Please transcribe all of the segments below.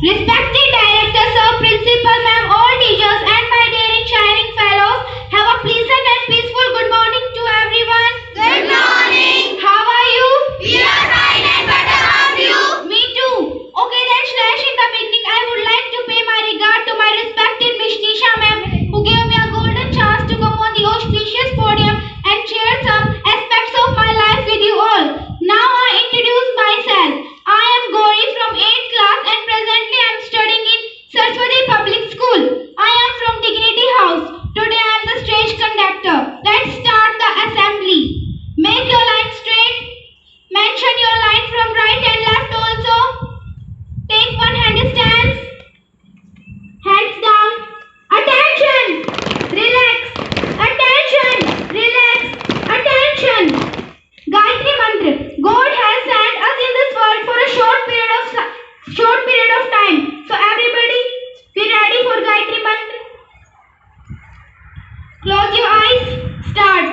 Respected director, sir, principal, ma'am, all teachers, and my daring shining fellows, have a pleasant and peaceful good morning to everyone. Good morning. How are you? We are fine and better are you? Me too. Okay, then slash in the beginning, I would like to pay my regard to my respected Miss Nisha ma'am, who gave me a golden chance to come on the auspicious podium and share some aspects of my life with you all. Now I introduce myself. I am Gauri from 8th class and presently I am studying in Saraswati Public School. I am from Dignity House. Today I am the stage conductor. Let's start the assembly. Make your line straight. Mention your line from right and left also. Take one handstand. Hands down. Attention. Relax. Attention. Relax. Attention. Gayatri Mantra. God has sent us in this world for a short period of time. So everybody, be ready for Gayatri Mantra. Close your eyes. Start.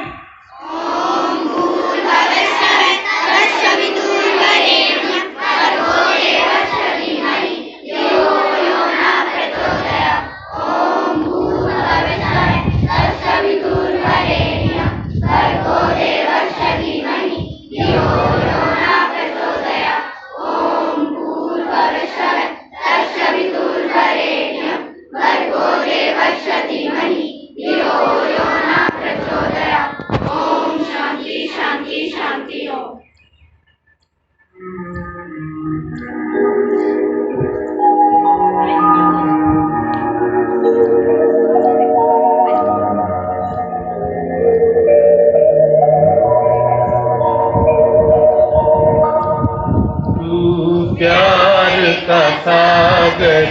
प्यार का सागर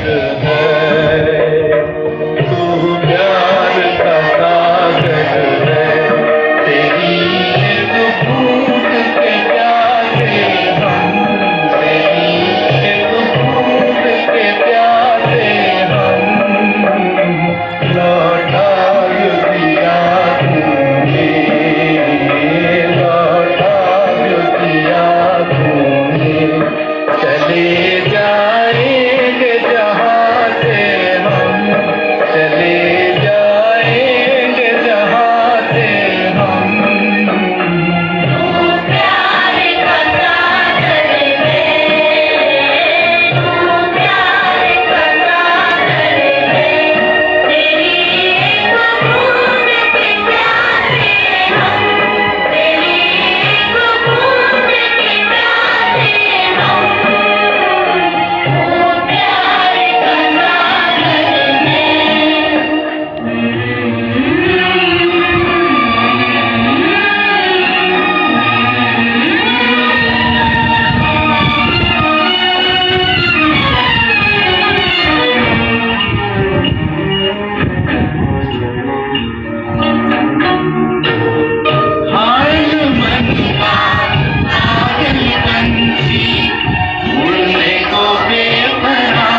है, तू प्यार का सागर है, तेरी एक बूंद के प्यासे हम, तेरी एक बूंद के प्यासे हम, लौटा जो दिया तूने, लौटा जो दिया तूने, चले जाएंगे जहाँ से हम, चले जाएंगे जहाँ से हम। तू प्यार का सागर है, तू प्यार का सागर है, तेरी एक बूंद के प्यासे हम, तेरी एक बूंद के प्यासे हम। हाल मन का पागल पंछी उड़ने को बेकरार,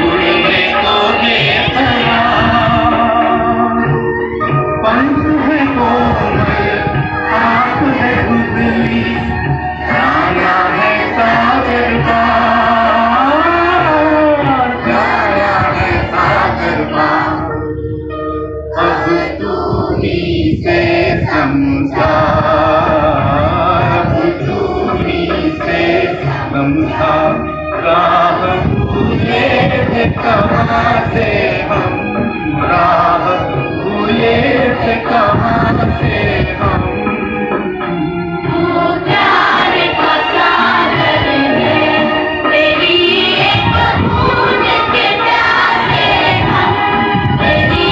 उड़ने को बेकरार, पंख है कोमल, आँख है उजली, छाया है सागर पार, छाया है सागर पार। अब तू ही से समझा, अब तू ही से समझा, राह भूले थे कहाँ से हम, राह भूले थे कहाँ से हम। तू प्यार का सागर है, तेरी एक बूंद के प्यासे हम, तेरी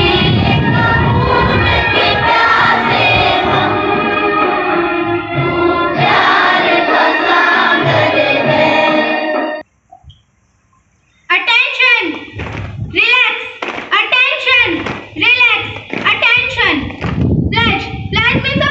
एक बूंद के प्यासे हम। तू प्यार का सागर है। Attention. Relax. Attention. Relax. Attention. Pledge. Pledge means a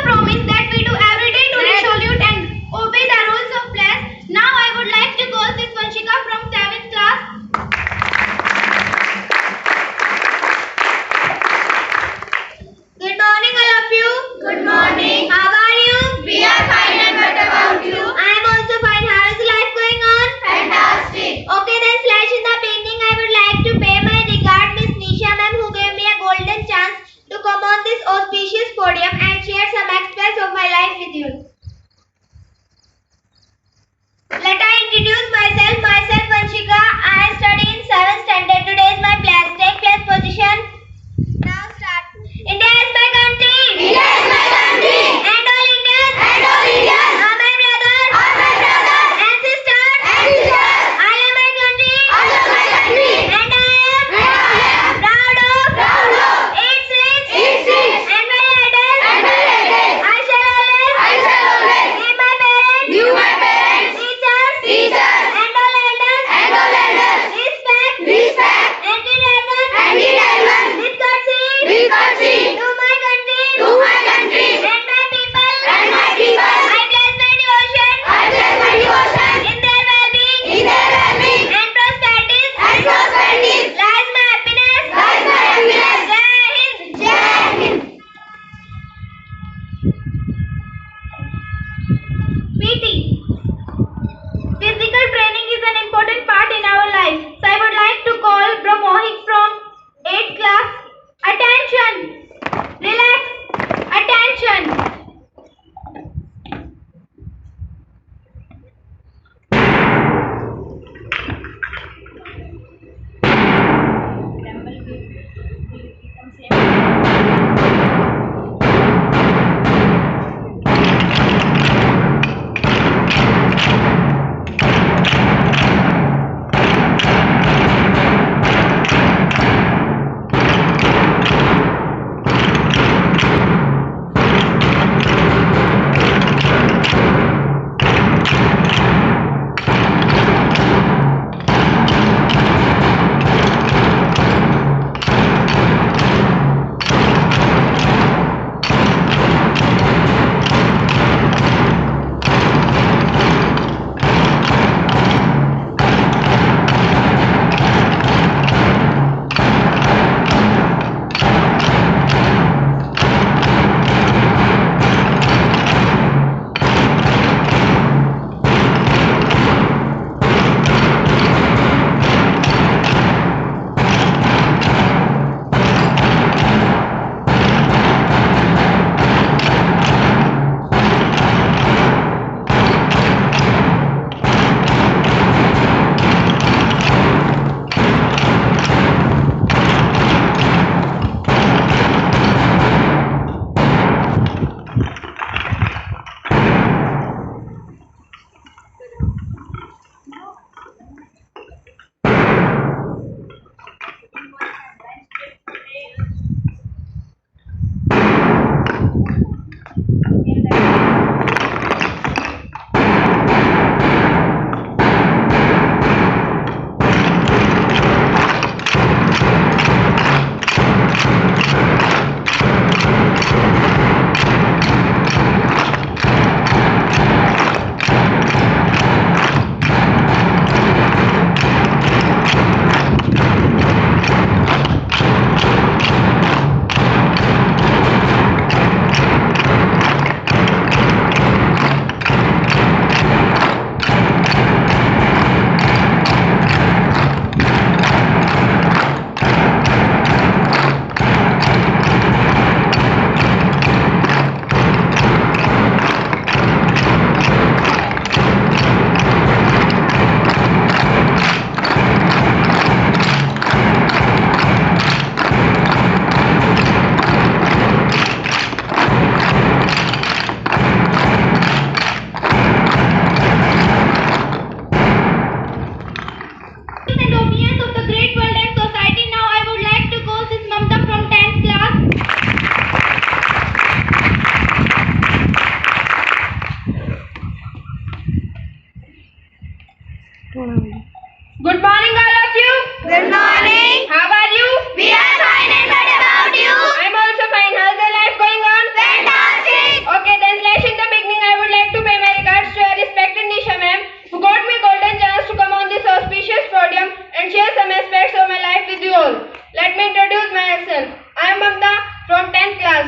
Good morning, all of you. Good morning. How are you? We are fine, and what about you? I'm also fine. How's the life going on? Fantastic. Okay, then slash in the beginning, I would like to pay my regards to our respected Nisha ma'am, who got me golden chance to come on this auspicious podium and share some aspects of my life with you all. Let me introduce myself. I am Mamta from 10th class.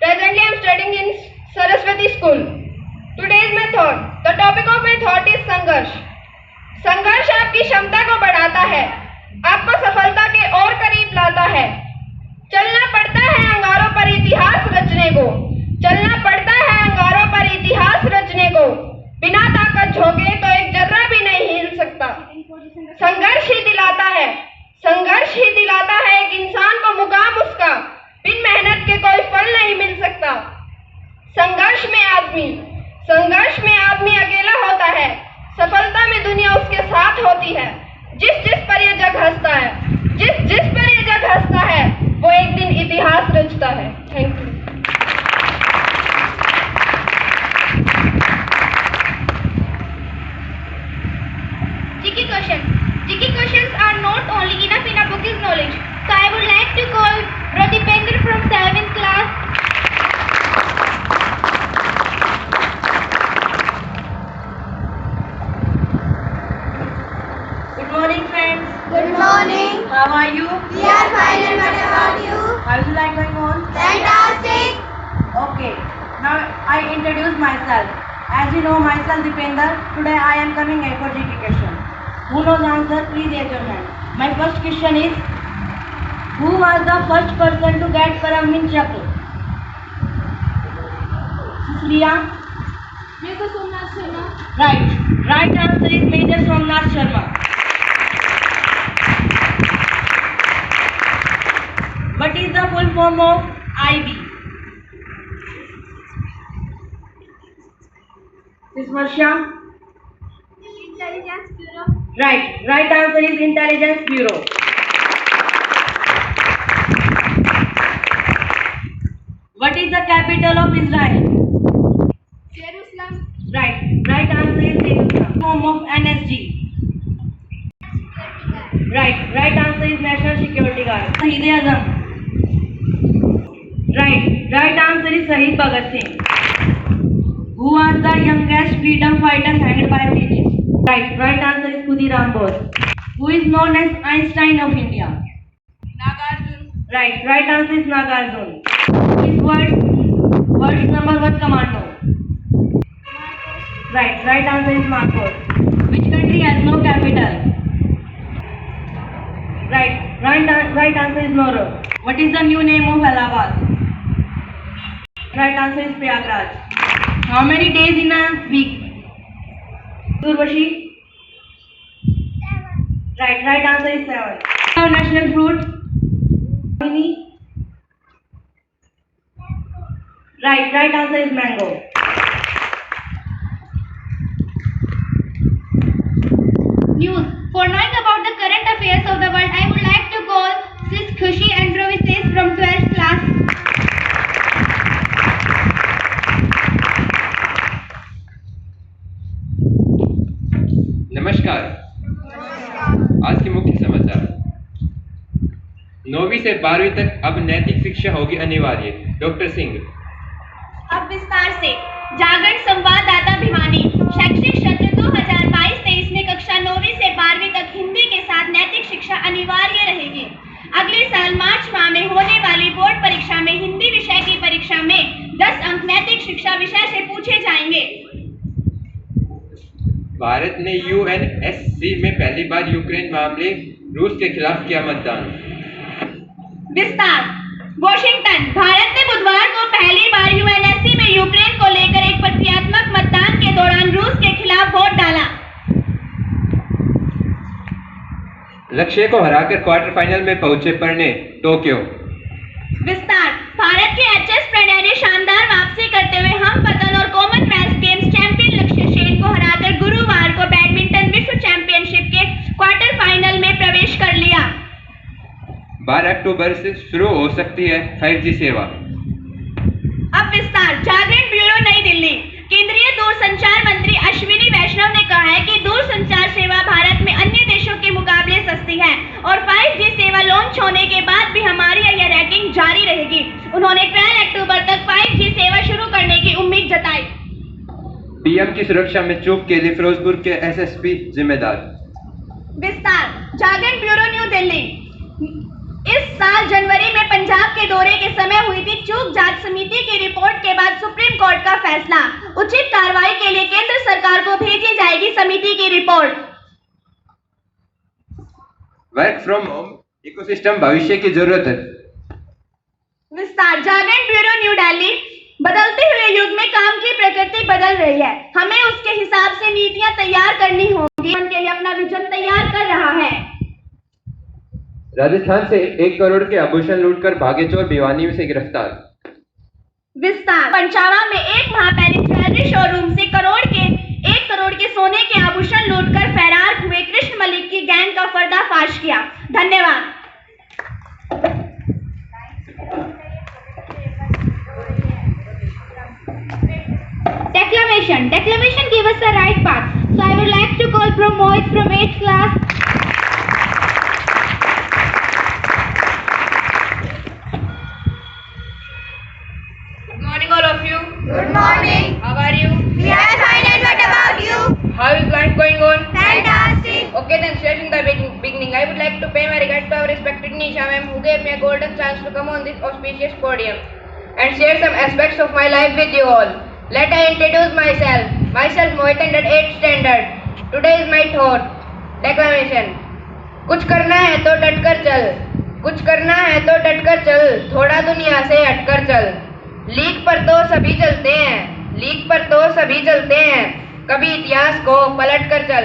Presently, I am studying in Saraswati School. Today is my thought. The topic of my thought is संघर्ष. संघर्ष आपकी क्षमता को बढ़ाता है, आपको सफलता के और करीब लाता है। चलना पड़ता है अंगारों पर इतिहास रचने को, चलना पड़ता है अंगारों पर इतिहास रचने को। बिना ताकत झोंके तो एक जर्रा भी नहीं हिल सकता। संघर्ष ही दिलाता है, संघर्ष ही दिलाता है एक इंसान को मुकाम उसका। बिन मेहनत के कोई फल नहीं मिल सकता। संघर्ष में आदमी अकेला होता है, सफलता में दुनिया उसके साथ होती है। जिस पर ये जग हंसता है, जिस पर ये जग हंसता है, वो एक दिन इतिहास रचता है। Thank you. GK questions are not only enough in a book is knowledge. So I would like to call Pradipendra from 7th class. Good morning, friends. Good morning. How are you? We are fine, and what about you? How is life going on? Fantastic. Okay. Now I introduce myself. As you know, myself Dipender. Today I am coming here for GK question. Who knows answer? Please raise your hand. My first question is: who was the first person to get Paramhin Chakra? Cecilia. Major Somnath Sharma. Right. Right answer is Major Somnath Sharma. What is the full form of IB? Miss Varsha? Intelligence Bureau. Right. Right answer is Intelligence Bureau. What is the capital of Israel? Jerusalem. Right. Right answer is Jerusalem. Form of NSG. Right. Right answer is National Security Guard. Shahid Azam. Right. Right answer is Shahid Bhagat Singh. Who was the youngest freedom fighter hanged by British? Right. Right answer is Khudiram Bose. Who is known as Einstein of India? Nagarjuna. Right. Right answer is Nagarjuna. Who is world's number one commando? Right. Right answer is Marcos. Which country has no capital? Right. Right answer is Norway. What is the new name of Allahabad? Right answer is Prayagraj. How many days in a week? Urvashi? 7. Right. Right answer is 7. Our national fruit? Mini? Right. Right answer is mango. News. For knowing about the current affairs of the world, I would like to call Sis Khushi Androvises from 12th class. नमस्कार। आज के मुख्य समाचार। 9वीं से 12वीं तक अब नैतिक शिक्षा होगी अनिवार्य। डॉक्टर सिंह। अब विस्तार से जागरण संवाददाता भिवानी। शैक्षणिक सत्र 2022-23 में कक्षा 9वीं से 12वीं तक हिंदी के साथ नैतिक शिक्षा अनिवार्य रहेगी। अगले साल मार्च माह में होने वाली बोर्ड परीक्षा में हिंदी विषय की परीक्षा में 10 अंक नैतिक शिक्षा विषय से पूछे जाएंगे। भारत ने यूएनएससी में पहली बार यूक्रेन मामले रूस के खिलाफ किया मतदान। विस्तार। वॉशिंगटन। भारत ने बुधवार को पहली बार यूएनएससी में यूक्रेन को लेकर एक प्रक्रियात्मक मतदान के दौरान रूस के खिलाफ वोट डाला। लक्ष्य को हराकर क्वार्टर फाइनल में पहुंचे प्रणय। टोक्यो। विस्तार। भारत के एचएस प्रणय ने शानदार वापसी करते हुए हम पतन और कॉमनवेल्थ गेम्स चैंपियन लक्ष्य सेन को हराकर गुरुवार को बैडमिंटन विश्व चैंपियनशिप के क्वार्टर फाइनल में प्रवेश कर लिया। 12 अक्टूबर से शुरू हो सकती है 5G सेवा। अब विस्तार। जागरण ब्यूरो नई दिल्ली। केंद्रीय दूरसंचार मंत्री अश्विनी वैष्णव ने कहा है कि दूरसंचार सेवा भारत की सुरक्षा में चूक के लिए फिरोजपुर के एसएसपी जिम्मेदार। विस्तार जागरण ब्यूरो न्यू दिल्ली। इस साल जनवरी में पंजाब के दौरे के समय हुई थी चूक जांच समिति की रिपोर्ट के बाद सुप्रीम कोर्ट का फैसला। उचित कार्रवाई के लिए केंद्र सरकार को भेजी जाएगी समिति की report. Work from home ecosystem भविष्य की जरूरत है। विस्तार जागरण ब्यूरो न्यू दिल्ली। बदलते हुए युग में काम की प्रकृति बदल रही है, हमें उसके हिसाब से नीतियां तैयार करनी होंगी। उनके लिए अपना विजन तैयार कर रहा है। राजस्थान से 1 करोड़ के आभूषण लूटकर भागे चोर भिवानी से गिरफ्तार। विस्तार पंचावा में 1 माह पहले ज्वेलरी शोरूम से 1 करोड़ के सोने के आभूषण लूटकर फरार हुए कृष्ण मलिक की गैंग का पर्दाफाश किया। धन्यवाद। Declamation gave us the right path. So I would like to call Mohit from 8th class. Good morning, all of you. Good morning. How are you? We are fine, and what about you? How is life going on? Fantastic. Okay, then starting the beginning, I would like to pay my regards to our respected Nisha ma'am, who gave me a golden chance to come on this auspicious podium and share some aspects of my life with you all. Let I introduce myself. Myself Mohit under 8th standard. Today is my thought. Declamation. कुछ करना है तो डटकर चल, कुछ करना है तो डटकर चल, थोड़ा दुनिया से हटकर चल। लीक पर तो सभी चलते हैं, लीक पर तो सभी चलते हैं, कभी इतिहास को पलट कर चल।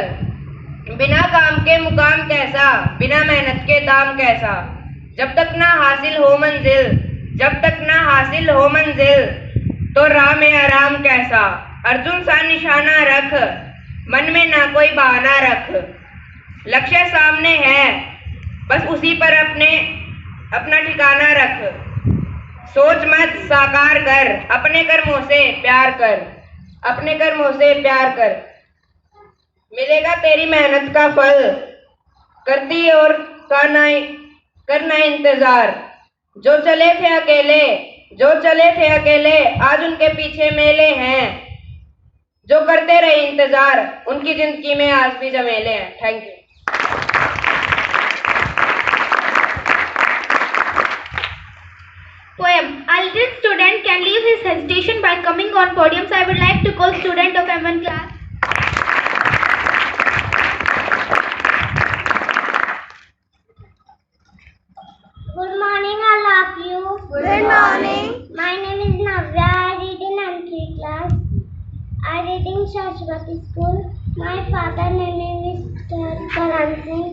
बिना काम के मुकाम कैसा, बिना मेहनत के दाम कैसा। जब तक ना हासिल हो मंजिल, जब तक ना हासिल हो मंजिल, तो राह में आराम कैसा। अर्जुन सा निशाना रख, मन में ना कोई बहाना रख। लक्ष्य सामने है, बस उसी पर अपना ठिकाना रख। सोच मत साकार कर, अपने कर्मों से प्यार कर, अपने कर्मों से प्यार कर। मिलेगा तेरी मेहनत का फल, करती और करना इंतजार। जो चले थे अकेले, जो चले थे अकेले, आज उनके पीछे मेले हैं। जो करते रहे इंतजार, उनकी जिंदगी में आज भी झमेले हैं। Thank you. Poem. A little student can leave his hesitation by coming on podium. So I would like to call student of M1 class. Good morning, all of you. Good morning. My name is Navya. I read in M3 class. I read in Saraswati School. My father name is Karan Singh.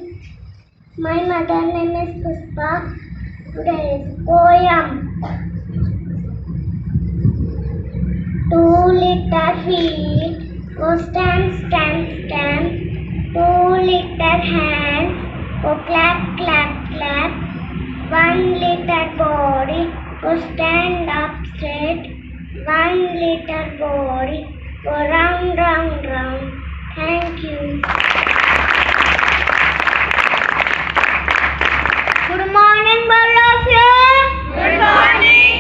My mother name is Puspa. Today's poem. 2 little feet go stand, stand, stand. 2 little hands go clap, clap, clap. 1 little body go stand up straight. 1 little body go round, round, round. Thank you. Good morning, all of you. Good morning.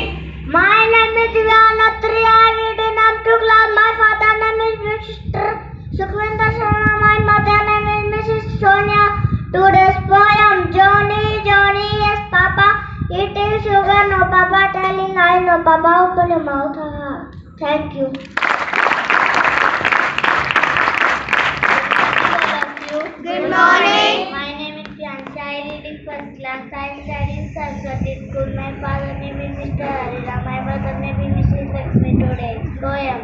My name is Divyana Tri. I read in up2 class. My father name is Mr. Sukhvinder Sharma. My mother name is Mrs. Sonia. Today's poem. Johnny, Johnny, yes Papa. Eating sugar, no Papa. Telling lies, no Papa. Open your mouth. Thank you. Good morning. My name is Priyansha. I read in first class. I study in Saraswati School. My father name is Mr. Harira. My mother name is Mrs. Lakshmi. Today's poem.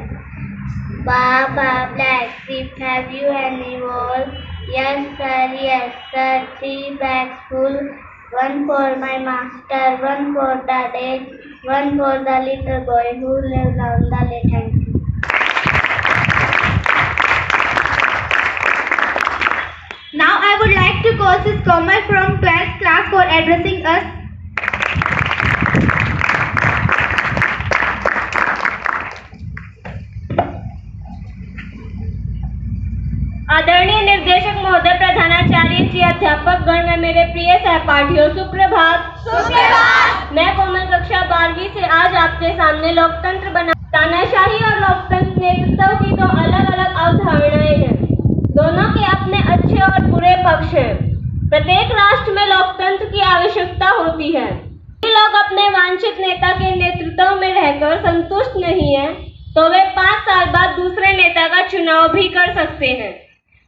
Baba, black sheep, have you any wool? Yes sir, yes sir. 3 bags full. 1 for my master, 1 for the day, 1 for the little boy who lives on the lake. Thank you. Now I would like to call Sis Komal from 12th class for addressing us. आदरणीय निर्देशक महोदय, प्रधानाचार्य जी, अध्यापक गण व मेरे प्रिय सहपाठियों, सुप्रभात। सुप्रभात। मैं कोमल कक्षा 12वीं से आज आपके सामने लोकतंत्र बना तानाशाही और लोकतंत्र नेतृत्व की 2 अलग अलग अवधारणाएं हैं। दोनों के अपने अच्छे और बुरे पक्ष हैं। प्रत्येक राष्ट्र में लोकतंत्र की आवश्यकता होती है। यदि लोग अपने वांछित नेता के नेतृत्व में रहकर संतुष्ट नहीं हैं, तो वे 5 साल बाद दूसरे नेता का चुनाव भी कर सकते हैं।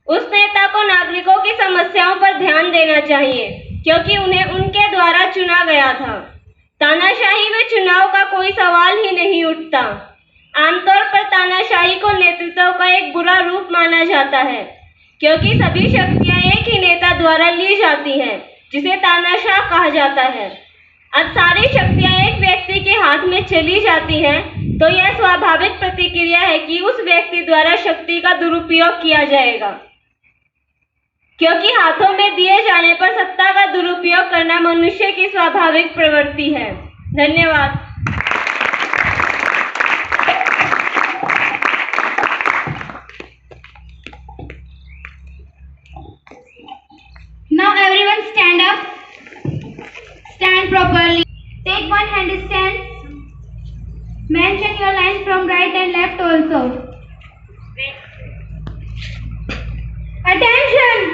उस नेता को नागरिकों की समस्याओं पर ध्यान देना चाहिए, क्योंकि उन्हें उनके द्वारा चुना गया था। तानाशाही में चुनाव का कोई सवाल ही नहीं उठता। आमतौर पर तानाशाही को नेतृत्व का एक बुरा रूप माना जाता है, क्योंकि सभी शक्तियां एक ही नेता द्वारा ली जाती हैं, जिसे तानाशाह कहा जाता है। अब सारी शक्तियां एक व्यक्ति के हाथ में चली जाती हैं, तो यह स्वाभाविक प्रतिक्रिया है कि उस व्यक्ति द्वारा शक्ति का दुरुपयोग किया जाएगा, क्योंकि हाथों में दिए जाने पर सत्ता का दुरुपयोग करना मनुष्य की स्वाभाविक प्रवृत्ति है। धन्यवाद। Now everyone stand up. Stand properly. Take one hand stance. Mention your lines from right and left also. Attention!